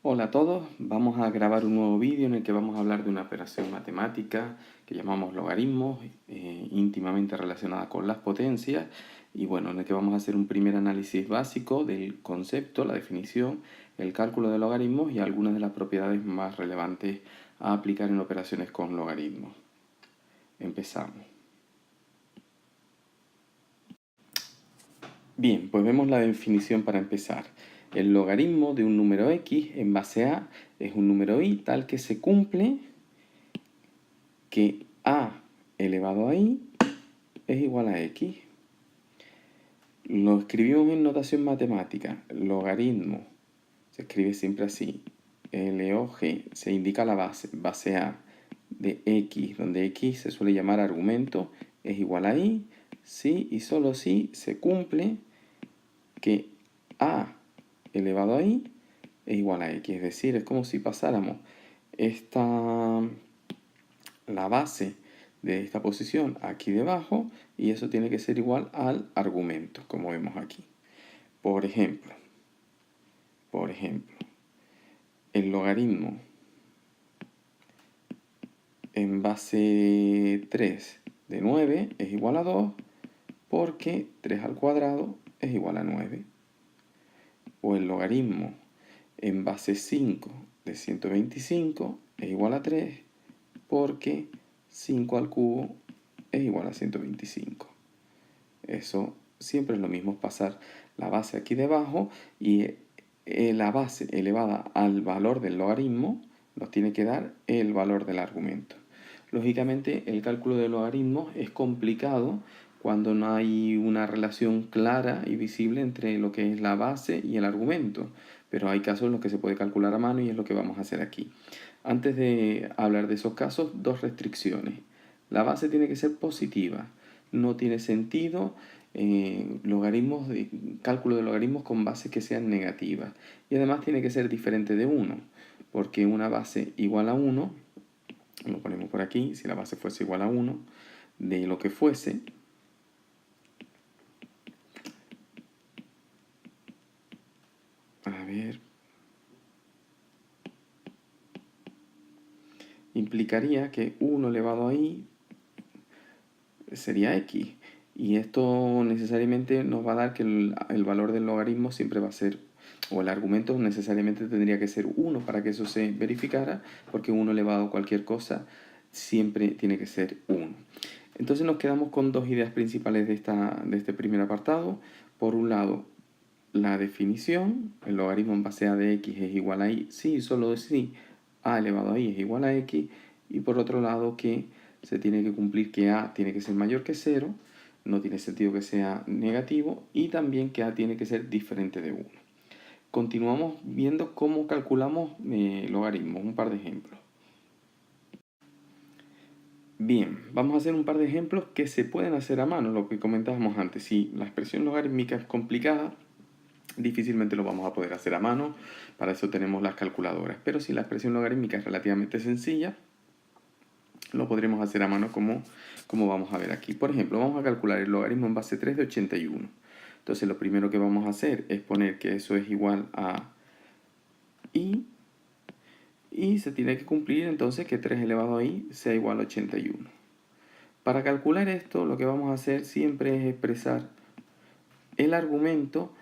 Hola a todos, vamos a grabar un nuevo vídeo en el que vamos a hablar de una operación matemática que llamamos logaritmos, íntimamente relacionada con las potencias, y bueno, en el que vamos a hacer un primer análisis básico del concepto, la definición, el cálculo de logaritmos y algunas de las propiedades más relevantes a aplicar en operaciones con logaritmos. Empezamos. Bien, pues vemos la definición para empezar. El logaritmo de un número x en base a es un número i tal que se cumple que a elevado a i es igual a x. Lo escribimos en notación matemática. Logaritmo se escribe siempre así. LOG se indica la base a de x, donde x se suele llamar argumento, es igual a i, si y solo si se cumple que a elevado a i es igual a x. Es decir, es como si pasáramos la base de esta posición aquí debajo y eso tiene que ser igual al argumento, como vemos aquí. Por ejemplo, el logaritmo en base 3 de 9 es igual a 2 porque 3 al cuadrado es igual a 9. O el logaritmo en base 5 de 125 es igual a 3 porque 5 al cubo es igual a 125. Eso siempre es lo mismo, pasar la base aquí debajo y la base elevada al valor del logaritmo nos tiene que dar el valor del argumento. Lógicamente el cálculo de logaritmos es complicado cuando no hay una relación clara y visible entre lo que es la base y el argumento, pero hay casos en los que se puede calcular a mano y es lo que vamos a hacer aquí. Antes de hablar de esos casos, dos restricciones. La base tiene que ser positiva. No tiene sentido cálculo de logaritmos con bases que sean negativas. Y además tiene que ser diferente de 1, porque una base igual a 1, lo ponemos por aquí, si la base fuese igual a 1, de lo que fuese, a ver, implicaría que 1 elevado a i sería x. Y esto necesariamente nos va a dar que el valor del logaritmo siempre va a ser, o el argumento necesariamente tendría que ser 1 para que eso se verificara, porque 1 elevado a cualquier cosa siempre tiene que ser 1. Entonces nos quedamos con dos ideas principales de este primer apartado. Por un lado, la definición, el logaritmo en base a de x es igual a i, sí, solo si a elevado a i es igual a x, y por otro lado que se tiene que cumplir que a tiene que ser mayor que 0, no tiene sentido que sea negativo, y también que a tiene que ser diferente de 1. Continuamos viendo cómo calculamos logaritmos, un par de ejemplos. Bien, vamos a hacer un par de ejemplos que se pueden hacer a mano, lo que comentábamos antes. Si la expresión logarítmica es complicada, difícilmente lo vamos a poder hacer a mano, para eso tenemos las calculadoras. Pero si la expresión logarítmica es relativamente sencilla, lo podremos hacer a mano como vamos a ver aquí. Por ejemplo, vamos a calcular el logaritmo en base 3 de 81. Entonces lo primero que vamos a hacer es poner que eso es igual a i, y se tiene que cumplir entonces que 3 elevado a i sea igual a 81. Para calcular esto, lo que vamos a hacer siempre es expresar el argumento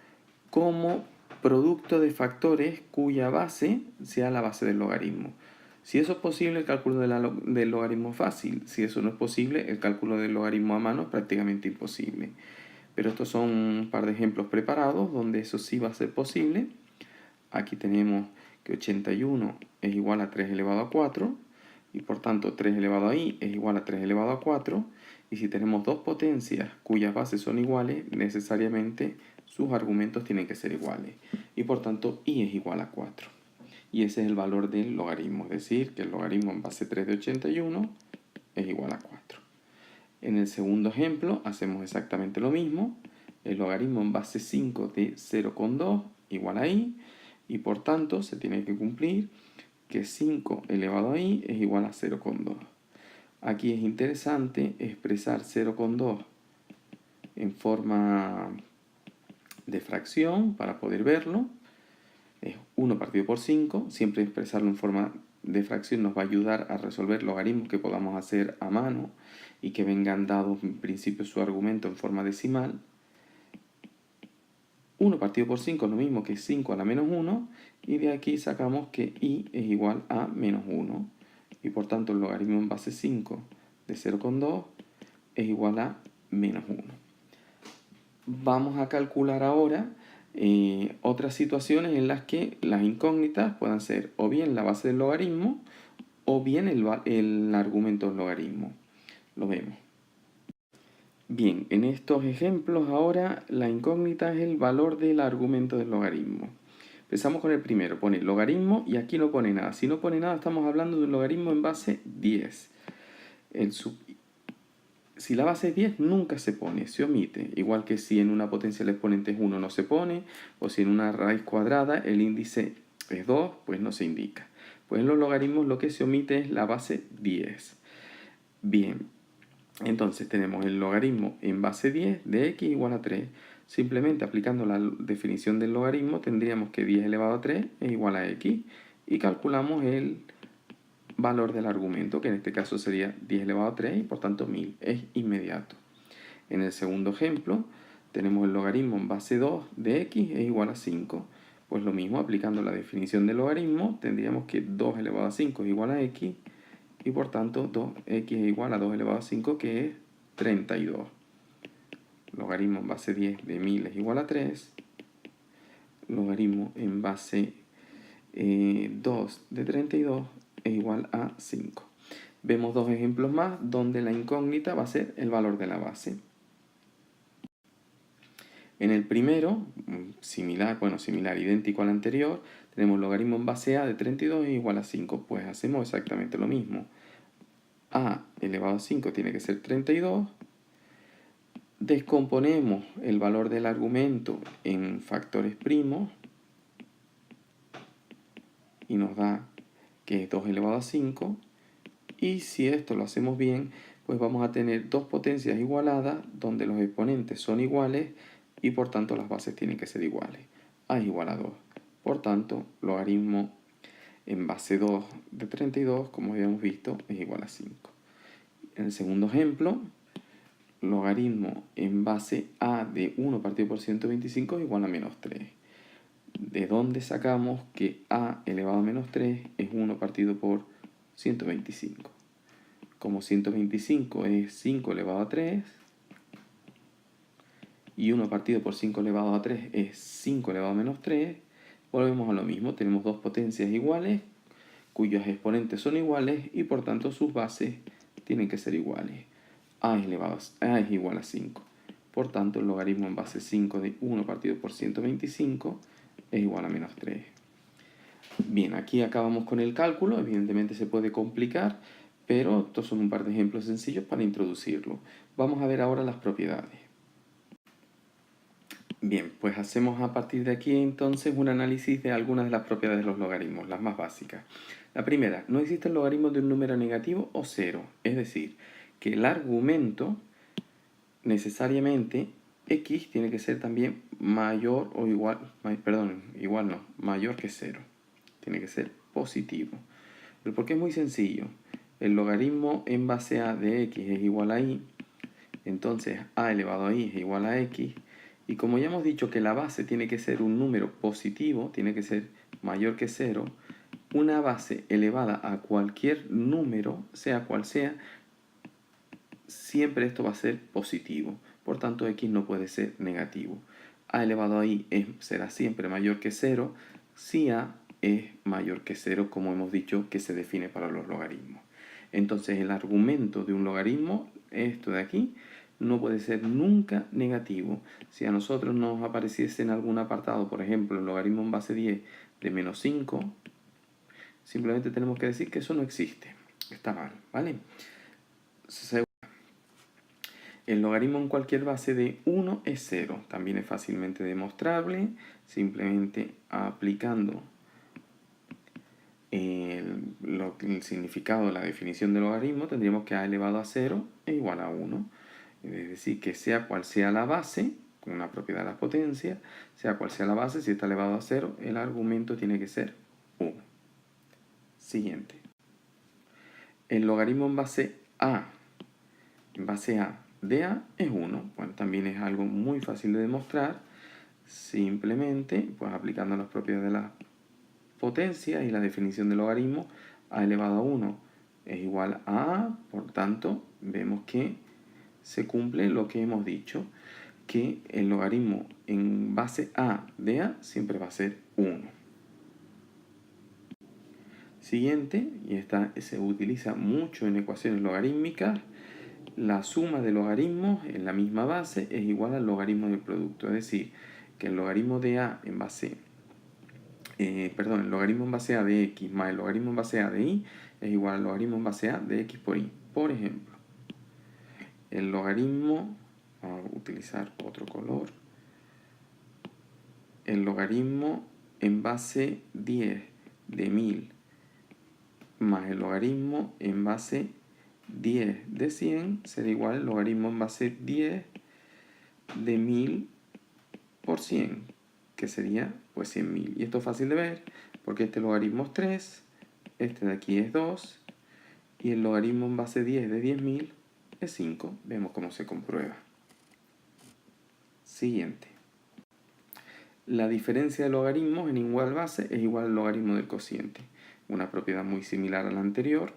como producto de factores cuya base sea la base del logaritmo. Si eso es posible, el cálculo del logaritmo es fácil. Si eso no es posible, el cálculo del logaritmo a mano es prácticamente imposible. Pero estos son un par de ejemplos preparados donde eso sí va a ser posible. Aquí tenemos que 81 es igual a 3 elevado a 4 y por tanto 3 elevado a i es igual a 3 elevado a 4, y si tenemos dos potencias cuyas bases son iguales, necesariamente sus argumentos tienen que ser iguales y por tanto i es igual a 4. Y ese es el valor del logaritmo, es decir, que el logaritmo en base 3 de 81 es igual a 4. En el segundo ejemplo hacemos exactamente lo mismo. El logaritmo en base 5 de 0,2 igual a i, y por tanto se tiene que cumplir que 5 elevado a i es igual a 0,2. Aquí es interesante expresar 0,2 en forma de fracción para poder verlo. Es 1 partido por 5, siempre expresarlo en forma de fracción nos va a ayudar a resolver logaritmos que podamos hacer a mano y que vengan dados en principio su argumento en forma decimal. 1 partido por 5 es lo mismo que 5 a la menos 1, y de aquí sacamos que i es igual a menos 1, y por tanto el logaritmo en base 5 de 0,2 es igual a menos 1. Vamos a calcular ahora otras situaciones en las que las incógnitas puedan ser o bien la base del logaritmo o bien el argumento del logaritmo. Lo vemos. Bien, en estos ejemplos ahora la incógnita es el valor del argumento del logaritmo. Empezamos con el primero, pone logaritmo y aquí no pone nada. Si no pone nada estamos hablando de un logaritmo en base 10. Si la base es 10 nunca se pone, se omite. Igual que si en una potencial exponente es 1 no se pone, o si en una raíz cuadrada el índice es 2, pues no se indica. Pues en los logaritmos lo que se omite es la base 10. Bien, entonces tenemos el logaritmo en base 10 de x igual a 3. Simplemente aplicando la definición del logaritmo tendríamos que 10 elevado a 3 es igual a x y calculamos el valor del argumento, que en este caso sería 10 elevado a 3 y por tanto 1000. Es inmediato. En el segundo ejemplo tenemos el logaritmo en base 2 de x es igual a 5. Pues lo mismo, aplicando la definición del logaritmo tendríamos que 2 elevado a 5 es igual a x y por tanto 2x es igual a 2 elevado a 5, que es 32. Logaritmo en base 10 de 1000 es igual a 3. Logaritmo en base 2 de 32 es igual a 5. Vemos dos ejemplos más donde la incógnita va a ser el valor de la base. En el primero, similar, idéntico al anterior, tenemos logaritmo en base a de 32 es igual a 5. Pues hacemos exactamente lo mismo. A elevado a 5 tiene que ser 32. Descomponemos el valor del argumento en factores primos y nos da que es 2 elevado a 5. Y si esto lo hacemos bien, pues vamos a tener dos potencias igualadas donde los exponentes son iguales y por tanto las bases tienen que ser iguales. A es igual a 2. Por tanto, logaritmo en base 2 de 32, como habíamos visto, es igual a 5. En el segundo ejemplo, logaritmo en base a de 1 partido por 125 es igual a menos 3. ¿De dónde sacamos que a elevado a menos 3 es 1 partido por 125? Como 125 es 5 elevado a 3 y 1 partido por 5 elevado a 3 es 5 elevado a menos 3, volvemos a lo mismo. Tenemos dos potencias iguales cuyos exponentes son iguales y por tanto sus bases tienen que ser iguales. A es igual a 5. Por tanto, el logaritmo en base 5 de 1 partido por 125 es igual a menos 3. Bien, aquí acabamos con el cálculo. Evidentemente se puede complicar, pero estos son un par de ejemplos sencillos para introducirlo. Vamos a ver ahora las propiedades. Bien, pues hacemos a partir de aquí entonces un análisis de algunas de las propiedades de los logaritmos, las más básicas. La primera, no existe el logaritmo de un número negativo o cero, es decir, que el argumento necesariamente x tiene que ser también mayor o igual, mayor que 0. Tiene que ser positivo. Pero porque es muy sencillo. El logaritmo en base a de x es igual a y, entonces a elevado a y es igual a x. Y como ya hemos dicho que la base tiene que ser un número positivo, tiene que ser mayor que 0, una base elevada a cualquier número, sea cual sea, siempre esto va a ser positivo. Por tanto, x no puede ser negativo. A elevado a y será siempre mayor que 0 si a es mayor que 0, como hemos dicho que se define para los logaritmos. Entonces, el argumento de un logaritmo, esto de aquí, no puede ser nunca negativo. Si a nosotros nos apareciese en algún apartado, por ejemplo, el logaritmo en base 10 de menos 5, simplemente tenemos que decir que eso no existe. Está mal, ¿vale? El logaritmo en cualquier base de 1 es 0. También es fácilmente demostrable, simplemente aplicando el significado de la definición del logaritmo. Tendríamos que a elevado a 0 es igual a 1. Es decir, que sea cual sea la base, con una propiedad de la potencia, sea cual sea la base, si está elevado a 0, el argumento tiene que ser 1. Siguiente. El logaritmo en base A de A es 1. Bueno, también es algo muy fácil de demostrar. Simplemente, pues aplicando las propiedades de la potencia y la definición de logaritmo, A elevado a 1 es igual a A, por tanto, vemos que se cumple lo que hemos dicho, que el logaritmo en base A de A siempre va a ser 1. Siguiente, y esta se utiliza mucho en ecuaciones logarítmicas, la suma de logaritmos en la misma base es igual al logaritmo del producto, es decir, que el logaritmo de A en base el logaritmo en base A de X más el logaritmo en base A de Y es igual al logaritmo en base A de X por Y. Por ejemplo, el logaritmo, vamos a utilizar otro color, el logaritmo en base 10 de 1000 más el logaritmo en base 10 de 100 será igual al logaritmo en base 10 de 1000 por 100, que sería pues 100.000. Y esto es fácil de ver porque este logaritmo es 3, este de aquí es 2 y el logaritmo en base 10 de 10.000 es 5. Vemos cómo se comprueba. Siguiente. La diferencia de logaritmos en igual base es igual al logaritmo del cociente. Una propiedad muy similar a la anterior.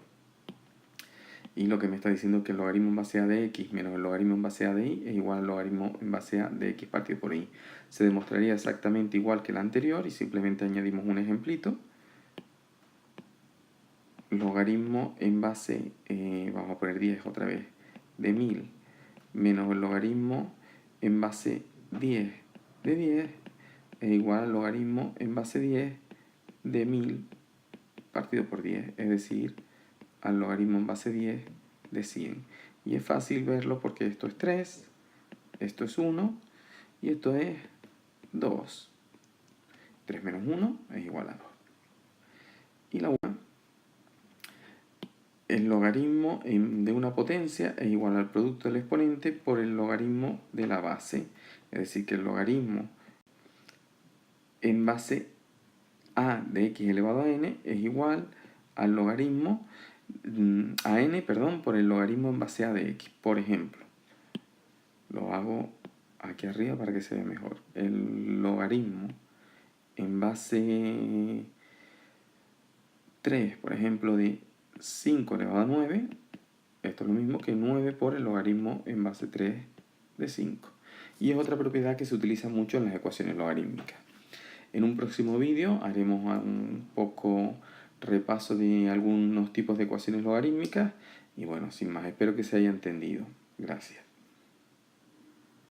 Y lo que me está diciendo es que el logaritmo en base a de x menos el logaritmo en base a de y es igual al logaritmo en base a de x partido por y. Se demostraría exactamente igual que la anterior y simplemente añadimos un ejemplito. Logaritmo en base, vamos a poner 10 otra vez, de 1000 menos el logaritmo en base 10 de 10 es igual al logaritmo en base 10 de 1000 partido por 10, es decir, al logaritmo en base 10 de 100. Y es fácil verlo porque esto es 3, esto es 1 y esto es 2. 3 menos 1 es igual a 2. Y la el logaritmo de una potencia es igual al producto del exponente por el logaritmo de la base. Es decir, que el logaritmo en base a de x elevado a n es igual al logaritmo a n, por el logaritmo en base a de x. Por ejemplo, lo hago aquí arriba para que se vea mejor. El logaritmo en base 3, por ejemplo, de 5 elevado a 9, esto es lo mismo que 9 por el logaritmo en base 3 de 5. Y es otra propiedad que se utiliza mucho en las ecuaciones logarítmicas. En un próximo vídeo haremos un poco repaso de algunos tipos de ecuaciones logarítmicas y bueno, sin más, espero que se haya entendido. Gracias.